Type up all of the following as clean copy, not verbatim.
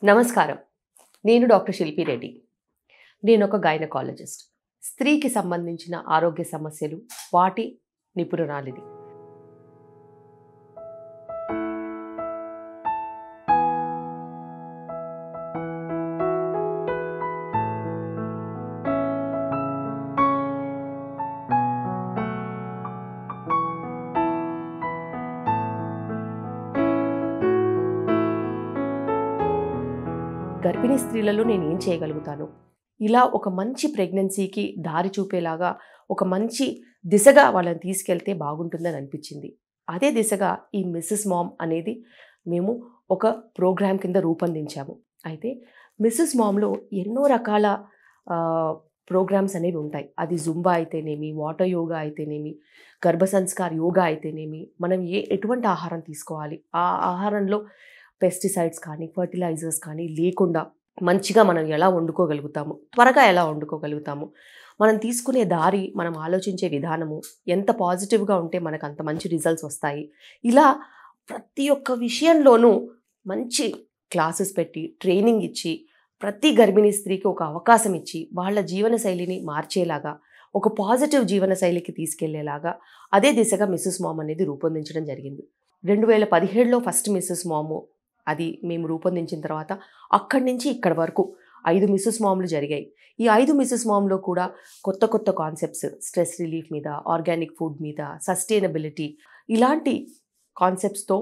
నమస్కారం. నేను డాక్టర్ శిల్పి రెడ్డి. నేను ఒక గైనకాలజిస్ట్. స్త్రీకి సంబంధించిన ఆరోగ్య సమస్యలు, వాటి నిపుణురాలిని. గర్భిణీ స్త్రీలలో నేను ఏం చేయగలుగుతాను, ఇలా ఒక మంచి ప్రెగ్నెన్సీకి దారి చూపేలాగా ఒక మంచి దిశగా వాళ్ళని తీసుకెళ్తే బాగుంటుందని అనిపించింది. అదే దిశగా ఈ మిసెస్ మామ్ అనేది మేము ఒక ప్రోగ్రామ్ కింద రూపొందించాము. అయితే మిసెస్ మామ్లో ఎన్నో రకాల ప్రోగ్రామ్స్ అనేవి ఉంటాయి. అది జుంబా అయితేనేమి, వాటర్ యోగా అయితేనేమి, గర్భ సంస్కార్ యోగా అయితేనేమి, మనం ఎటువంటి ఆహారం తీసుకోవాలి, ఆ ఆహారంలో పెస్టిసైడ్స్ కానీ ఫర్టిలైజర్స్ కానీ లేకుండా మంచిగా మనం ఎలా వండుకోగలుగుతాము, త్వరగా ఎలా వండుకోగలుగుతాము, మనం తీసుకునే దారి, మనం ఆలోచించే విధానము ఎంత పాజిటివ్గా ఉంటే మనకు అంత మంచి రిజల్ట్స్ వస్తాయి. ఇలా ప్రతి ఒక్క విషయంలోనూ మంచి క్లాసెస్ పెట్టి ట్రైనింగ్ ఇచ్చి ప్రతి గర్భిణీ స్త్రీకి ఒక అవకాశం ఇచ్చి వాళ్ళ జీవనశైలిని మార్చేలాగా, ఒక పాజిటివ్ జీవనశైలికి తీసుకెళ్లేలాగా అదే దిశగా మిసెస్ మామ్ అనేది రూపొందించడం జరిగింది. 2017లో ఫస్ట్ మిసెస్ మామ్ అది మేము రూపొందించిన తర్వాత అక్కడి నుంచి ఇక్కడి వరకు 5 మిసెస్ మామ్లు జరిగాయి. ఈ 5 మిసెస్ మామ్లో కూడా కొత్త కొత్త కాన్సెప్ట్స్, స్ట్రెస్ రిలీఫ్ మీద, ఆర్గానిక్ ఫుడ్ మీద, సస్టైనబిలిటీ, ఇలాంటి కాన్సెప్ట్స్తో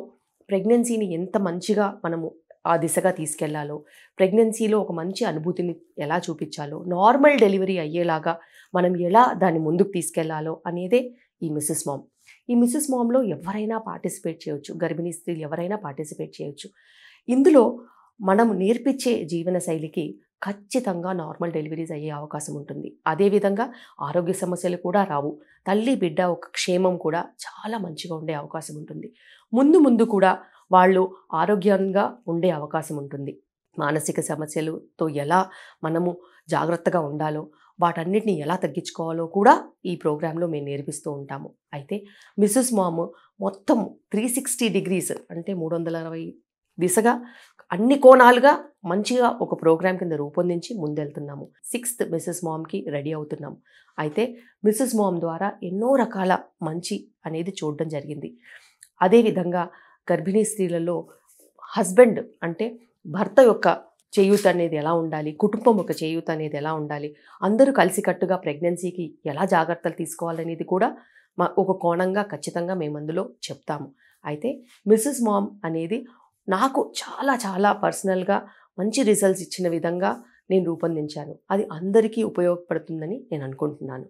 ప్రెగ్నెన్సీని ఎంత మంచిగా మనము ఆ దిశగా తీసుకెళ్లాలో, ప్రెగ్నెన్సీలో ఒక మంచి అనుభూతిని ఎలా చూపించాలో, నార్మల్ డెలివరీ అయ్యేలాగా మనం ఎలా దాన్ని ముందుకు తీసుకెళ్లాలో అనేదే ఈ మిసెస్ మామ్. ఈ మిసెస్ మామ్లో ఎవరైనా పార్టిసిపేట్ చేయొచ్చు, గర్భిణీ స్త్రీలు ఎవరైనా పార్టిసిపేట్ చేయొచ్చు. ఇందులో మనం నేర్పించే జీవనశైలికి ఖచ్చితంగా నార్మల్ డెలివరీస్ అయ్యే అవకాశం ఉంటుంది. అదేవిధంగా ఆరోగ్య సమస్యలు కూడా రావు. తల్లి బిడ్డ ఒక క్షేమం కూడా చాలా మంచిగా ఉండే అవకాశం ఉంటుంది. ముందు కూడా వాళ్ళు ఆరోగ్యంగా ఉండే అవకాశం ఉంటుంది. మానసిక సమస్యలతో ఎలా మనము జాగ్రత్తగా ఉండాలో, వాటన్నిటిని ఎలా తగ్గించుకోవాలో కూడా ఈ ప్రోగ్రాంలో మేము నేర్పిస్తూ ఉంటాము. అయితే మిసెస్ మామ్ మొత్తం 360 డిగ్రీస్ అంటే 360 దిశగా అన్ని కోణాలుగా మంచిగా ఒక ప్రోగ్రాం కింద రూపొందించి ముందెళ్తున్నాము. 6th మిసెస్ మామ్కి రెడీ అవుతున్నాము. అయితే మిసెస్ మామ్ ద్వారా ఎన్నో రకాల మంచి అనేది చూడడం జరిగింది. అదేవిధంగా గర్భిణీ స్త్రీలలో హస్బెండ్ అంటే భర్త యొక్క చేయూత అనేది ఎలా ఉండాలి, కుటుంబం యొక్క చేయూత అనేది ఎలా ఉండాలి, అందరూ కలిసికట్టుగా ప్రెగ్నెన్సీకి ఎలా జాగ్రత్తలు తీసుకోవాలనేది కూడా ఒక కోణంగా ఖచ్చితంగా మేము అందులో చెప్తాము. అయితే మిసెస్ మామ్ అనేది నాకు చాలా పర్సనల్గా మంచి రిజల్ట్స్ ఇచ్చిన విధంగా నేను రూపొందించాను. అది అందరికీ ఉపయోగపడుతుందని నేను అనుకుంటున్నాను.